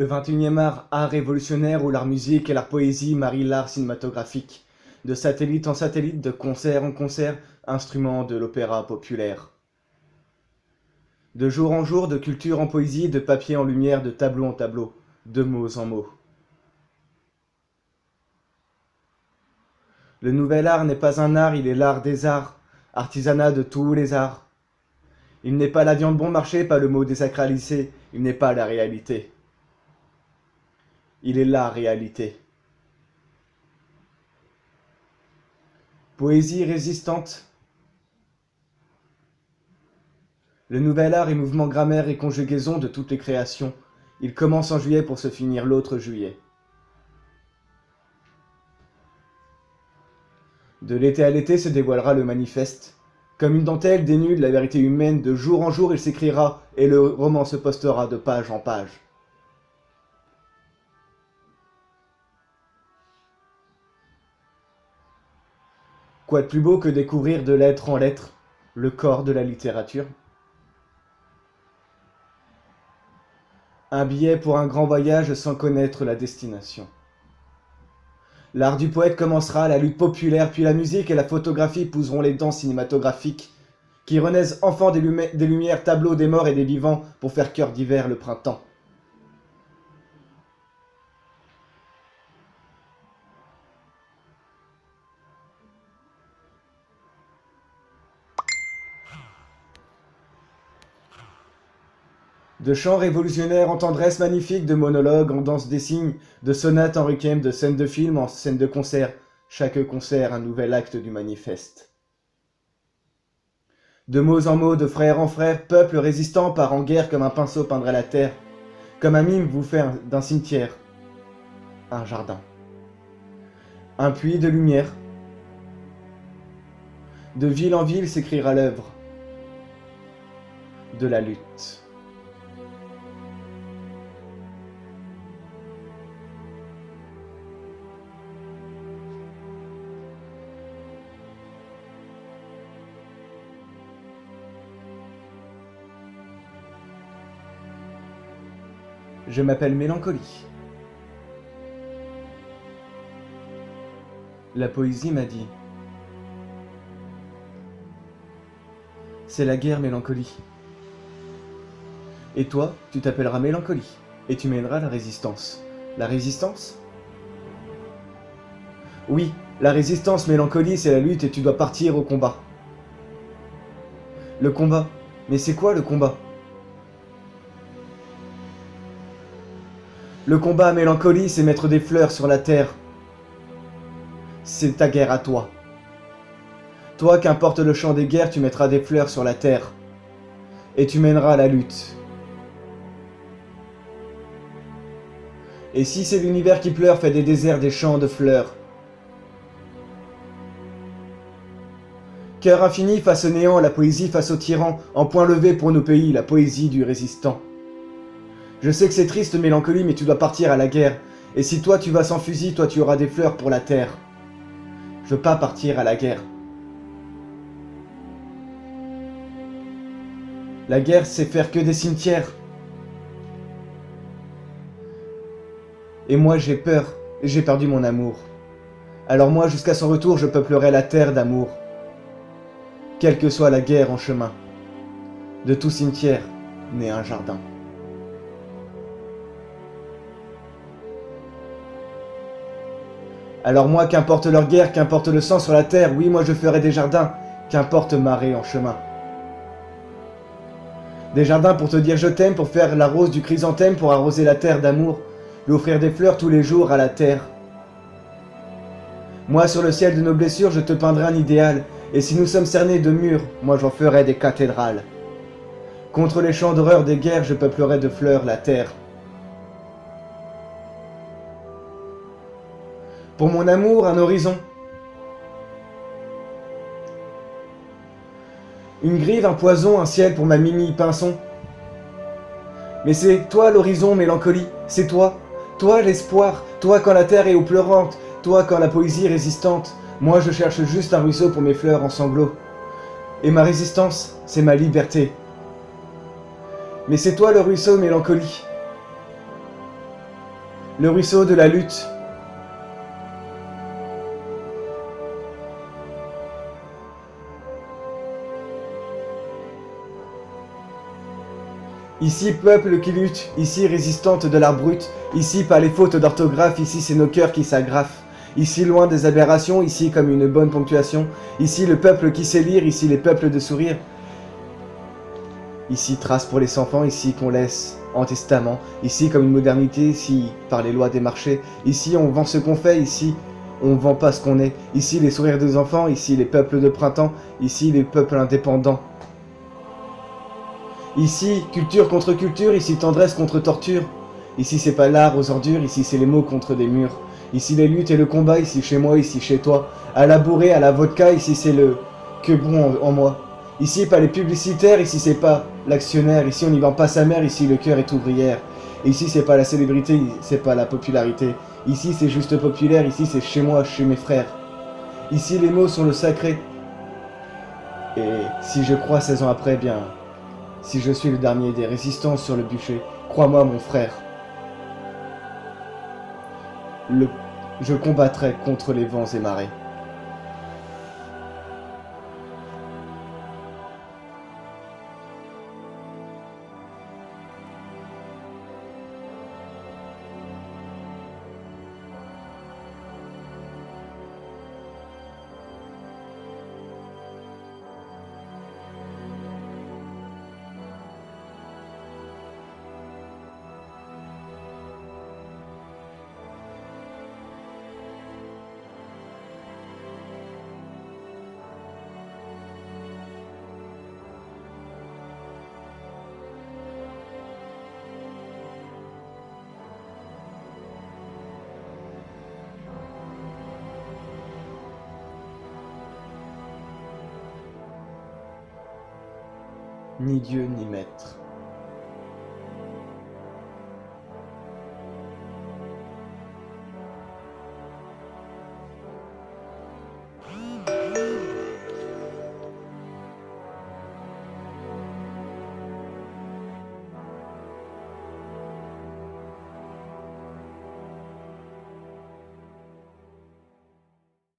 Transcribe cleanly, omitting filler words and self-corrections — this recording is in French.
Le 21e art révolutionnaire où l'art musique et l'art poésie marient l'art cinématographique. De satellite en satellite, de concert en concert, instrument de l'opéra populaire. De jour en jour, de culture en poésie, de papier en lumière, de tableau en tableau, de mots en mots. Le nouvel art n'est pas un art, il est l'art des arts, artisanat de tous les arts. Il n'est pas la viande bon marché, pas le mot désacralisé, il n'est pas la réalité. Il est la réalité. Poésie résistante. Le nouvel art est mouvement, grammaire et conjugaison de toutes les créations. Il commence en juillet pour se finir l'autre juillet. De l'été à l'été se dévoilera le manifeste. Comme une dentelle dénude la vérité humaine, de jour en jour il s'écrira, et le roman se postera de page en page. Quoi de plus beau que découvrir de lettre en lettre le corps de la littérature? Un billet pour un grand voyage sans connaître la destination. L'art du poète commencera, la lutte populaire, puis la musique et la photographie pousseront les dents cinématographiques, qui renaissent enfants des lumières, tableaux des morts et des vivants pour faire cœur d'hiver le printemps. De chants révolutionnaires en tendresse magnifique, de monologues en danse des signes, de sonates en requiem, de scènes de films en scènes de concert, chaque concert un nouvel acte du manifeste. De mots en mots, de frère en frère, peuple résistant part en guerre comme un pinceau peindrait la terre, comme un mime vous fait d'un cimetière, un jardin. Un puits de lumière. De ville en ville s'écrira l'œuvre de la lutte. Je m'appelle Mélancolie. La poésie m'a dit: c'est la guerre, Mélancolie. Et toi, tu t'appelleras Mélancolie, et tu mèneras la résistance. La résistance? Oui, la résistance, Mélancolie, c'est la lutte et tu dois partir au combat. Le combat? Mais c'est quoi le combat? Le combat, Mélancolie, c'est mettre des fleurs sur la terre. C'est ta guerre à toi. Toi, qu'importe le champ des guerres, tu mettras des fleurs sur la terre. Et tu mèneras la lutte. Et si c'est l'univers qui pleure, fais des déserts, des champs de fleurs. Cœur infini face au néant, la poésie face au tyran, en point levé pour nos pays, la poésie du résistant. Je sais que c'est triste, Mélancolie, mais tu dois partir à la guerre. Et si toi tu vas sans fusil, toi tu auras des fleurs pour la terre. Je veux pas partir à la guerre. La guerre, c'est faire que des cimetières. Et moi j'ai peur, et j'ai perdu mon amour. Alors moi, jusqu'à son retour, je peuplerai la terre d'amour. Quelle que soit la guerre en chemin, de tout cimetière naît un jardin. Alors moi, qu'importe leur guerre, qu'importe le sang sur la terre, oui, moi je ferai des jardins, qu'importe marée en chemin. Des jardins pour te dire je t'aime, pour faire la rose du chrysanthème, pour arroser la terre d'amour, lui offrir des fleurs tous les jours à la terre. Moi, sur le ciel de nos blessures, je te peindrai un idéal, et si nous sommes cernés de murs, moi j'en ferai des cathédrales. Contre les chants d'horreur des guerres, je peuplerai de fleurs la terre. Pour mon amour, un horizon. Une grive, un poison, un ciel pour ma mimi pinson. Mais c'est toi l'horizon, Mélancolie, c'est toi. Toi l'espoir, toi quand la terre est eau pleurante, toi quand la poésie est résistante. Moi je cherche juste un ruisseau pour mes fleurs en sanglots. Et ma résistance, c'est ma liberté. Mais c'est toi le ruisseau, Mélancolie. le ruisseau de la lutte. Ici, peuple qui lutte, ici, résistante de l'art brut, ici, pas les fautes d'orthographe, ici, c'est nos cœurs qui s'agrafent. Ici, loin des aberrations, ici, comme une bonne ponctuation, ici, le peuple qui sait lire, ici, les peuples de sourire. Ici, trace pour les enfants, ici, qu'on laisse en testament, ici, comme une modernité, ici, par les lois des marchés, ici, on vend ce qu'on fait, ici, on vend pas ce qu'on est, ici, les sourires des enfants, ici, les peuples de printemps, ici, les peuples indépendants. Ici, culture contre culture, ici tendresse contre torture. Ici c'est pas l'art aux ordures, ici c'est les mots contre des murs. Ici les luttes et le combat, ici chez moi, ici chez toi. À la bourrée, à la vodka, ici c'est le que bon en moi. Ici pas les publicitaires, ici c'est pas l'actionnaire, ici on n'y vend pas sa mère, ici le cœur est ouvrière. Ici c'est pas la célébrité, c'est pas la popularité. Ici c'est juste populaire, ici c'est chez moi, chez mes frères. Ici les mots sont le sacré. Et si je crois 16 ans après, bien... Si je suis le dernier des résistants sur le bûcher, crois-moi mon frère, je combattrai contre les vents et marées. Ni Dieu ni maître.